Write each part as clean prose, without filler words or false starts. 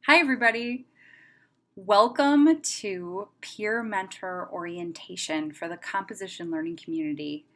Hi, everybody. Welcome to Peer Mentor Orientation for the Composition Learning Community.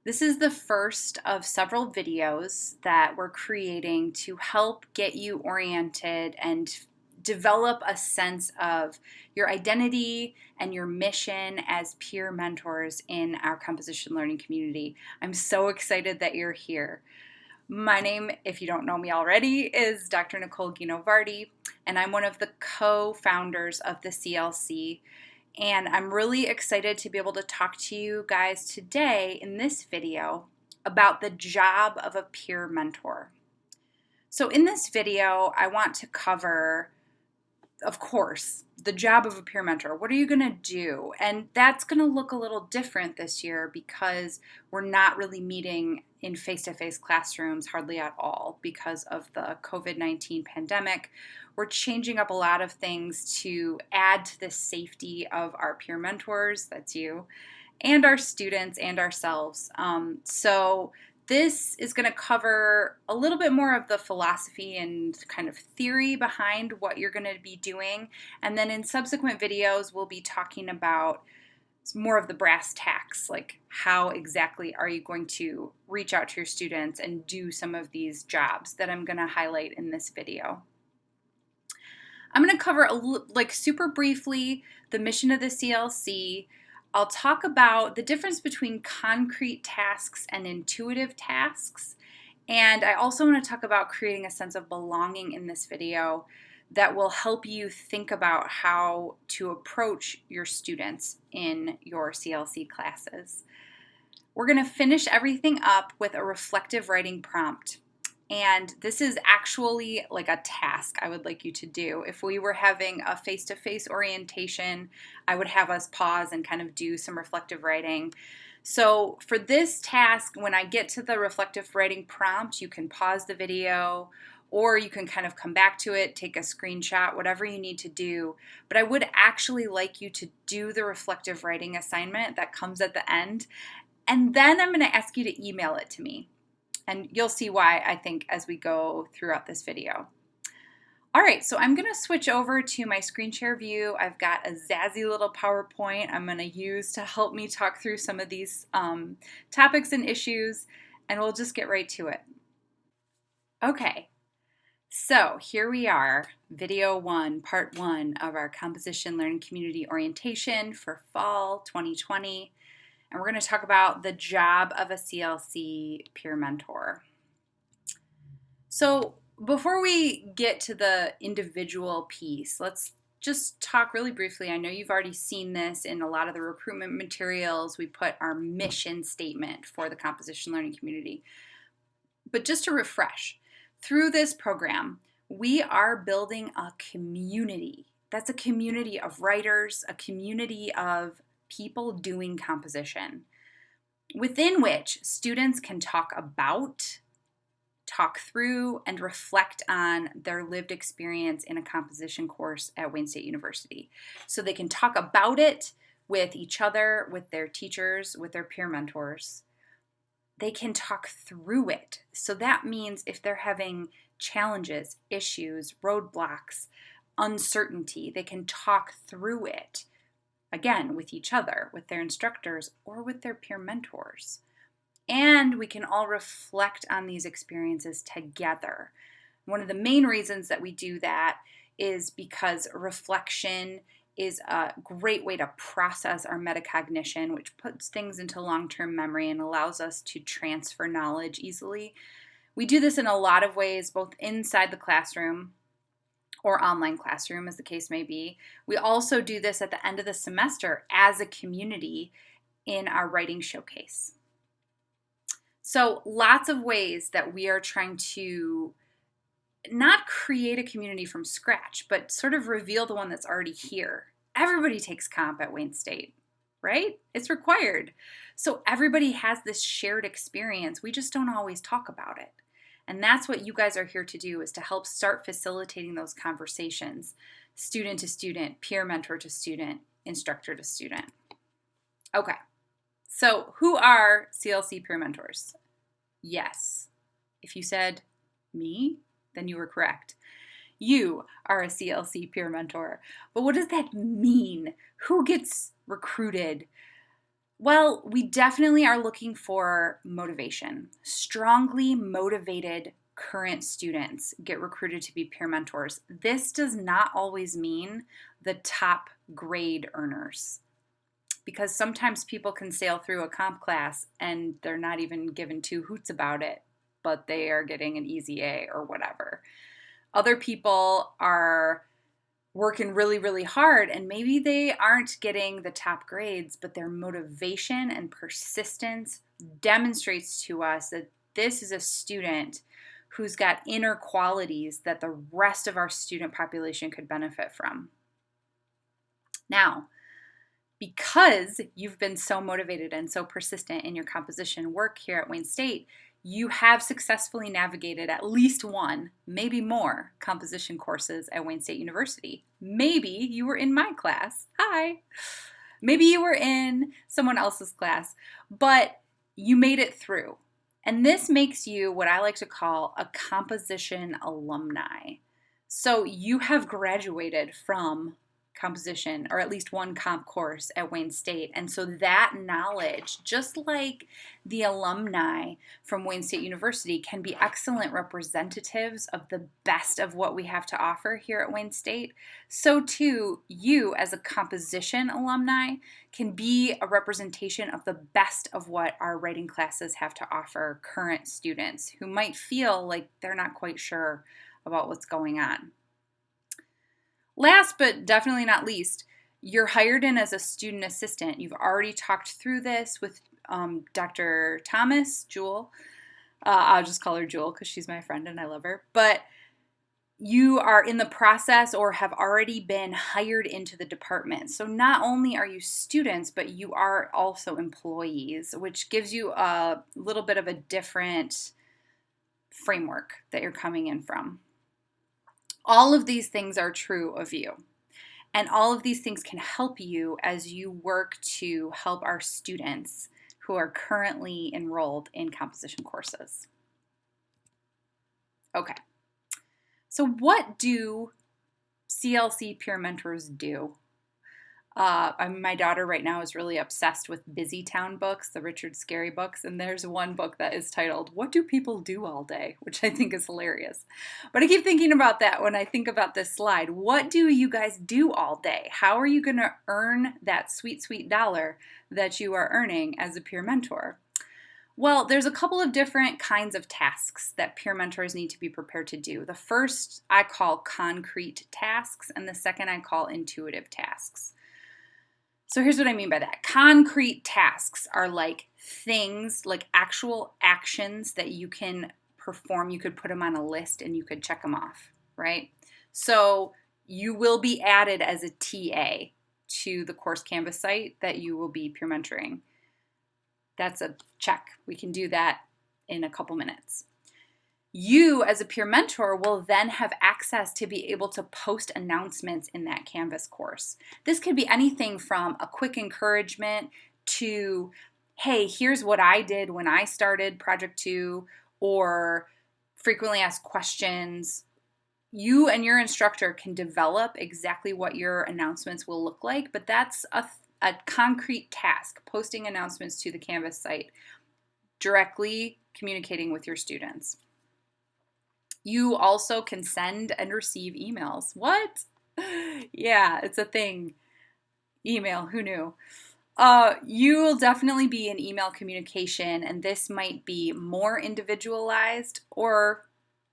This is the first of several videos that we're creating to help get you oriented and develop a sense of your identity and your mission as peer mentors in our composition learning community. I'm so excited that you're here. My name, if you don't know me already, is Dr. Nicole Guinovardi, and I'm one of the co-founders of the CLC. And I'm really excited to be able to talk to you guys today in this video about the job of a peer mentor. So in this video, I want to cover, of course, the job of a peer mentor. What are you going to do? And that's going to look a little different this year because we're not really meeting in face-to-face classrooms hardly at all because of the COVID-19 pandemic. We're changing up a lot of things to add to the safety of our peer mentors, that's you, and our students and ourselves. So this is going to cover a little bit more of the philosophy and kind of theory behind what you're going to be doing. And then in subsequent videos, we'll be talking about more of the brass tacks, like how exactly are you going to reach out to your students and do some of these jobs that I'm going to highlight in this video. I'm going to cover super briefly the mission of the CLC. I'll talk about the difference between concrete tasks and intuitive tasks. And I also want to talk about creating a sense of belonging in this video that will help you think about how to approach your students in your CLC classes. We're going to finish everything up with a reflective writing prompt. And this is actually like a task I would like you to do. If we were having a face-to-face orientation, I would have us pause and kind of do some reflective writing. So for this task, when I get to the reflective writing prompt, you can pause the video or you can kind of come back to it, take a screenshot, whatever you need to do. But I would actually like you to do the reflective writing assignment that comes at the end. And then I'm going to ask you to email it to me. And you'll see why, I think, as we go throughout this video. All right, so I'm going to switch over to my screen share view. I've got a zazzy little PowerPoint I'm going to use to help me talk through some of these topics and issues, and we'll just get right to it. Okay, so here we are, video 1, part 1 of our Composition Learning Community Orientation for fall 2020. And we're going to talk about the job of a CLC peer mentor. So before we get to the individual piece, let's just talk really briefly. I know you've already seen this in a lot of the recruitment materials. We put our mission statement for the composition learning community. But just to refresh, through this program, we are building a community. That's a community of writers, a community of people doing composition, within which students can talk about, talk through, and reflect on their lived experience in a composition course at Wayne State University. So they can talk about it with each other, with their teachers, with their peer mentors. They can talk through it. So that means if they're having challenges, issues, roadblocks, uncertainty, they can talk through it, again, with each other, with their instructors, or with their peer mentors. And we can all reflect on these experiences together. One of the main reasons that we do that is because reflection is a great way to process our metacognition, which puts things into long-term memory and allows us to transfer knowledge easily. We do this in a lot of ways, both inside the classroom or online classroom, as the case may be. We also do this at the end of the semester as a community in our writing showcase. So lots of ways that we are trying to not create a community from scratch, but sort of reveal the one that's already here. Everybody takes comp at Wayne State, right? It's required. So everybody has this shared experience. We just don't always talk about it. And that's what you guys are here to do, is to help start facilitating those conversations, student to student, peer mentor to student, instructor to student. Okay, so who are CLC peer mentors? Yes, if you said me, then you were correct. You are a CLC peer mentor. But what does that mean? Who gets recruited? Well, we definitely are looking for motivation. Strongly motivated current students get recruited to be peer mentors. This does not always mean the top grade earners, because sometimes people can sail through a comp class and they're not even given two hoots about it, but they are getting an easy A or whatever. Other people are working really, really hard, and maybe they aren't getting the top grades, but their motivation and persistence demonstrates to us that this is a student who's got inner qualities that the rest of our student population could benefit from. Now, because you've been so motivated and so persistent in your composition work here at Wayne State, you have successfully navigated at least one, maybe more, composition courses at Wayne State University. Maybe you were in my class. Hi. Maybe you were in someone else's class, but you made it through. And this makes you what I like to call a composition alumni. So you have graduated from composition, or at least one comp course at Wayne State. And so that knowledge, just like the alumni from Wayne State University, can be excellent representatives of the best of what we have to offer here at Wayne State. So too, you as a composition alumni can be a representation of the best of what our writing classes have to offer current students who might feel like they're not quite sure about what's going on. Last but definitely not least, you're hired in as a student assistant. You've already talked through this with Dr. Thomas, Jewel. I'll just call her Jewel because she's my friend and I love her. But you are in the process or have already been hired into the department. So not only are you students, but you are also employees, which gives you a little bit of a different framework that you're coming in from. All of these things are true of you, and all of these things can help you as you work to help our students who are currently enrolled in composition courses. Okay, so what do CLC peer mentors do? My daughter right now is really obsessed with Busy Town books, the Richard Scarry books, and there's one book that is titled, What Do People Do All Day? Which I think is hilarious. But I keep thinking about that when I think about this slide. What do you guys do all day? How are you going to earn that sweet, sweet dollar that you are earning as a peer mentor? Well, there's a couple of different kinds of tasks that peer mentors need to be prepared to do. The first I call concrete tasks, and the second I call intuitive tasks. So here's what I mean by that. Concrete tasks are like things, like actual actions that you can perform. You could put them on a list and you could check them off, right? So you will be added as a TA to the course Canvas site that you will be peer mentoring. That's a check. We can do that in a couple minutes. You as a peer mentor will then have access to be able to post announcements in that Canvas course. This could be anything from a quick encouragement to, hey, here's what I did when I started Project 2, or frequently asked questions. You and your instructor can develop exactly what your announcements will look like, but that's a concrete task, posting announcements to the Canvas site, directly communicating with your students. You also can send and receive emails. What? Yeah, it's a thing. Email, who knew? You will definitely be in email communication, and this might be more individualized, or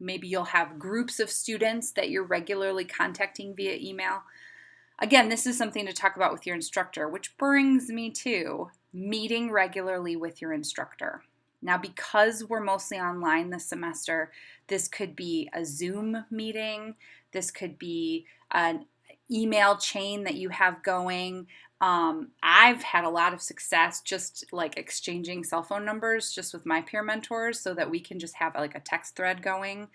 maybe you'll have groups of students that you're regularly contacting via email. Again, this is something to talk about with your instructor, which brings me to meeting regularly with your instructor. Now, because we're mostly online this semester, this could be a Zoom meeting. This could be an email chain that you have going. I've had a lot of success just like exchanging cell phone numbers just with my peer mentors so that we can just have like a text thread going.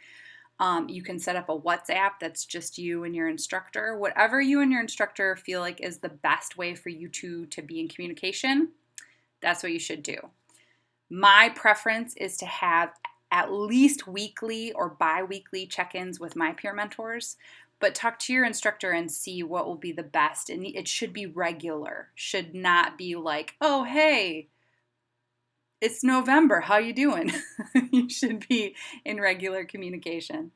You can set up a WhatsApp that's just you and your instructor. Whatever you and your instructor feel like is the best way for you two to be in communication, that's what you should do. My preference is to have at least weekly or bi-weekly check-ins with my peer mentors, but talk to your instructor and see what will be the best. And it should be regular, should not be like, oh, hey, it's November, how you doing? You should be in regular communication.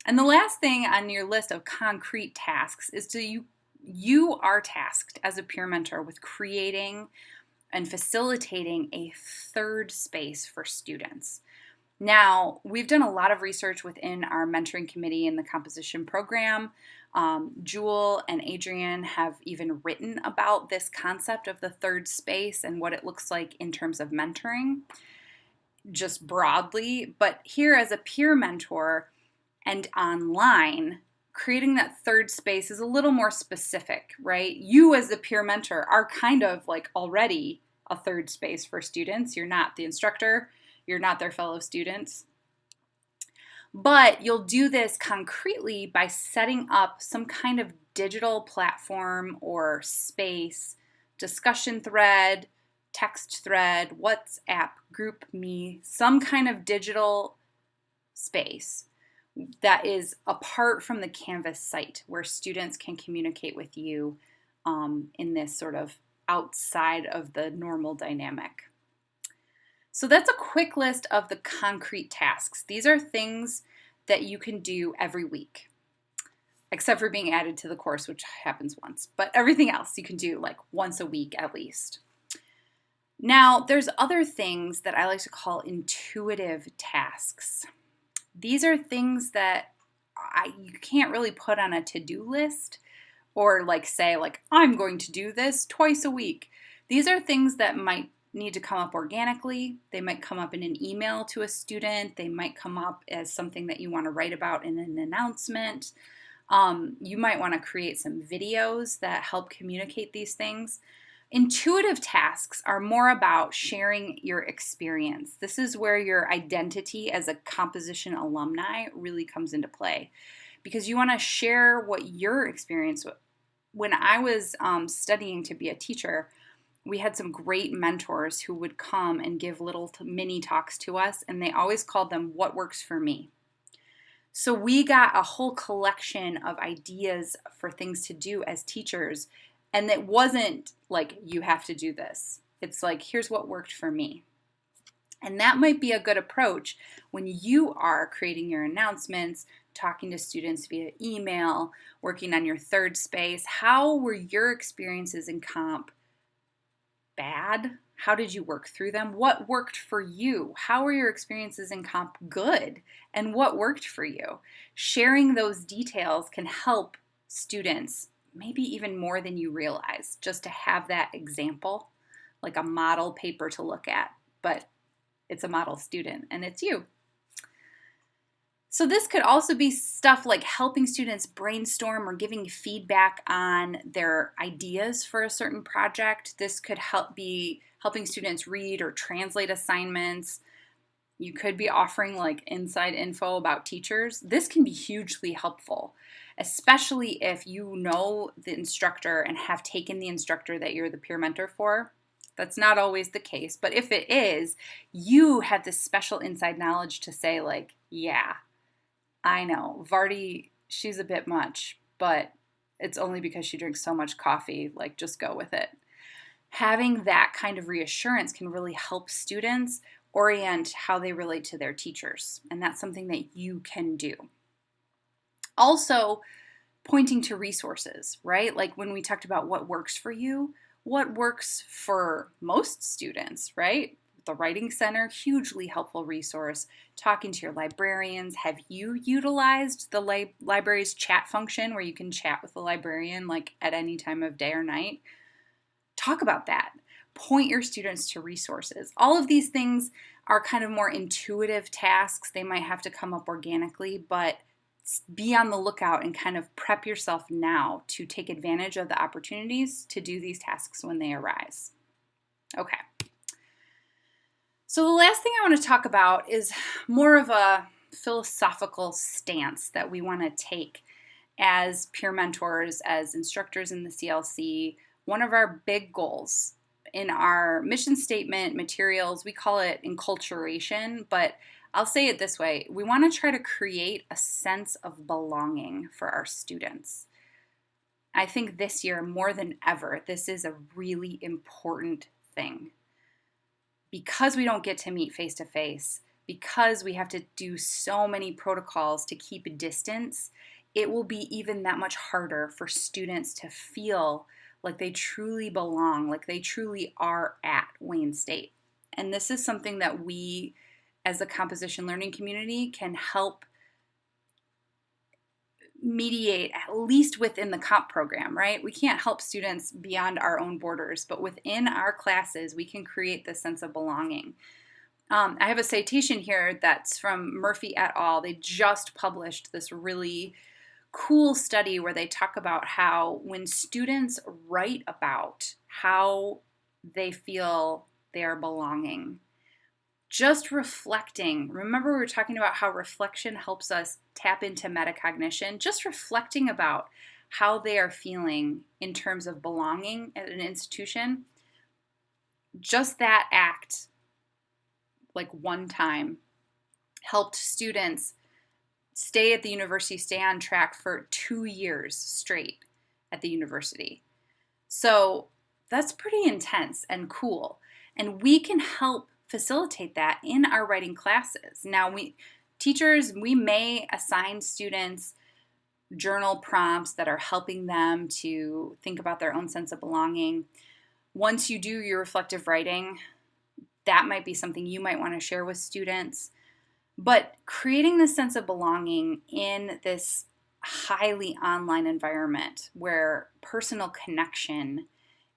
And the last thing on your list of concrete tasks is you are tasked as a peer mentor with creating and facilitating a third space for students. Now, we've done a lot of research within our mentoring committee in the composition program. Jewel and Adrian have even written about this concept of the third space and what it looks like in terms of mentoring, just broadly. But here, as a peer mentor and online, creating that third space is a little more specific, right? You as the peer mentor are kind of like already a third space for students. You're not the instructor. You're not their fellow students. But you'll do this concretely by setting up some kind of digital platform or space, discussion thread, text thread, WhatsApp, GroupMe, some kind of digital space that is apart from the Canvas site where students can communicate with you in this sort of outside of the normal dynamic. So that's a quick list of the concrete tasks. These are things that you can do every week, except for being added to the course, which happens once. But everything else you can do like once a week at least. Now, there's other things that I like to call intuitive tasks. These are things that you can't really put on a to-do list or like say like, I'm going to do this twice a week. These are things that might need to come up organically. They might come up in an email to a student. They might come up as something that you want to write about in an announcement. You might want to create some videos that help communicate these things. Intuitive tasks are more about sharing your experience. This is where your identity as a composition alumni really comes into play because you want to share what your experience was. When I was studying to be a teacher, we had some great mentors who would come and give little mini talks to us, and they always called them "What Works for Me." So we got a whole collection of ideas for things to do as teachers, and it wasn't like, you have to do this. It's like, here's what worked for me. And that might be a good approach when you are creating your announcements, talking to students via email, working on your third space. How were your experiences in comp bad? How did you work through them? What worked for you? How were your experiences in comp good? And what worked for you? Sharing those details can help students, maybe even more than you realize, just to have that example, like a model paper to look at, but it's a model student and it's you. So this could also be stuff like helping students brainstorm or giving feedback on their ideas for a certain project. This could be helping students read or translate assignments. You could be offering like inside info about teachers. This can be hugely helpful, especially if you know the instructor and have taken the instructor that you're the peer mentor for. That's not always the case, but if it is, you have this special inside knowledge to say like, yeah, I know, Vardy, she's a bit much, but it's only because she drinks so much coffee, like just go with it. Having that kind of reassurance can really help students orient how they relate to their teachers, and that's something that you can do. Also, pointing to resources, right? Like when we talked about what works for you, what works for most students, right? The Writing Center, hugely helpful resource. Talking to your librarians. Have you utilized the library's chat function where you can chat with the librarian like at any time of day or night? Talk about that. Point your students to resources. All of these things are kind of more intuitive tasks. They might have to come up organically, but be on the lookout and kind of prep yourself now to take advantage of the opportunities to do these tasks when they arise. Okay. So the last thing I want to talk about is more of a philosophical stance that we want to take as peer mentors, as instructors in the CLC. One of our big goals in our mission statement materials, we call it enculturation, but I'll say it this way. We want to try to create a sense of belonging for our students. I think this year, more than ever, this is a really important thing. Because we don't get to meet face to face, because we have to do so many protocols to keep a distance, it will be even that much harder for students to feel like they truly belong, like they truly are at Wayne State. And this is something that we, as a composition learning community, can help mediate, at least within the comp program, right? We can't help students beyond our own borders, but within our classes, we can create this sense of belonging. I have a citation here that's from Murphy et al. They just published this really cool study where they talk about how when students write about how they feel they are belonging, just reflecting, remember we were talking about how reflection helps us tap into metacognition, just reflecting about how they are feeling in terms of belonging at an institution, just that act, like one time, helped students stay at the university, stay on track for 2 years straight at the university. So that's pretty intense and cool. And we can help facilitate that in our writing classes. Now, teachers may assign students journal prompts that are helping them to think about their own sense of belonging. Once you do your reflective writing, that might be something you might want to share with students. But creating this sense of belonging in this highly online environment where personal connection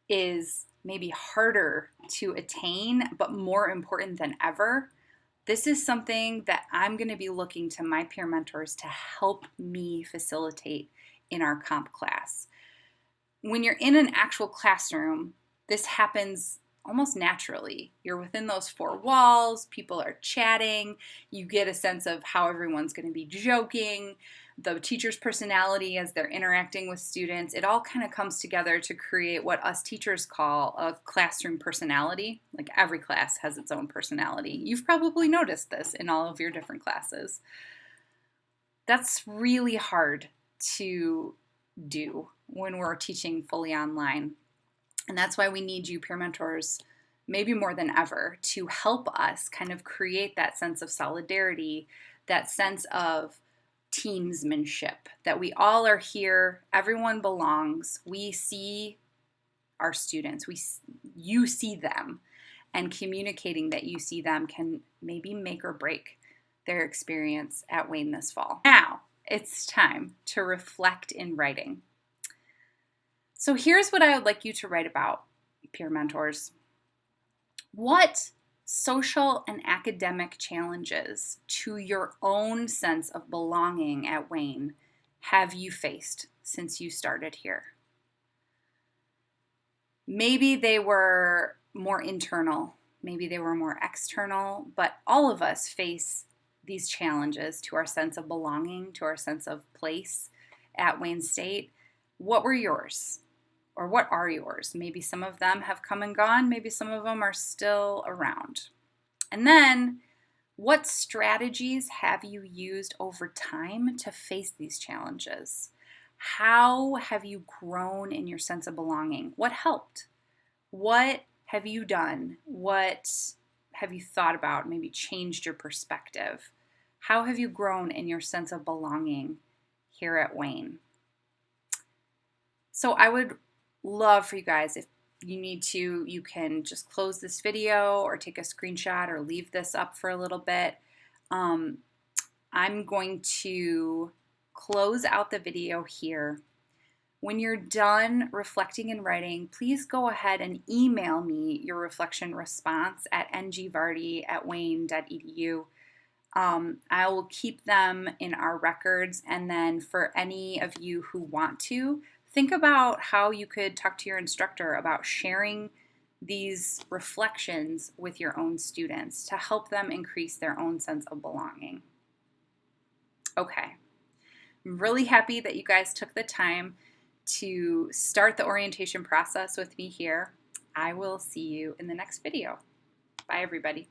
is maybe harder to attain, but more important than ever, this is something that I'm going to be looking to my peer mentors to help me facilitate in our comp class. When you're in an actual classroom, this happens almost naturally. You're within those four walls, people are chatting, you get a sense of how everyone's going to be joking, the teacher's personality as they're interacting with students. It all kind of comes together to create what us teachers call a classroom personality. Like every class has its own personality. You've probably noticed this in all of your different classes. That's really hard to do when we're teaching fully online. And that's why we need you, peer mentors, maybe more than ever, to help us kind of create that sense of solidarity, that sense of teamsmanship, that we all are here, everyone belongs, we see our students, you see them, and communicating that you see them can maybe make or break their experience at Wayne this fall. Now, it's time to reflect in writing. So here's what I would like you to write about, peer mentors. What social and academic challenges to your own sense of belonging at Wayne have you faced since you started here? Maybe they were more internal, maybe they were more external, but all of us face these challenges to our sense of belonging, to our sense of place at Wayne State. What were yours? Or what are yours? Maybe some of them have come and gone. Maybe some of them are still around. And then, what strategies have you used over time to face these challenges? How have you grown in your sense of belonging? What helped? What have you done? What have you thought about? Maybe changed your perspective? How have you grown in your sense of belonging here at Wayne? So I would love for you guys, if you need to, you can just close this video or take a screenshot or leave this up for a little bit. I'm going to close out the video here. When you're done reflecting and writing, please go ahead and email me your reflection response at ngvardy@wayne.edu. I will keep them in our records, and then for any of you who want to, think about how you could talk to your instructor about sharing these reflections with your own students to help them increase their own sense of belonging. Okay, I'm really happy that you guys took the time to start the orientation process with me here. I will see you in the next video. Bye, everybody.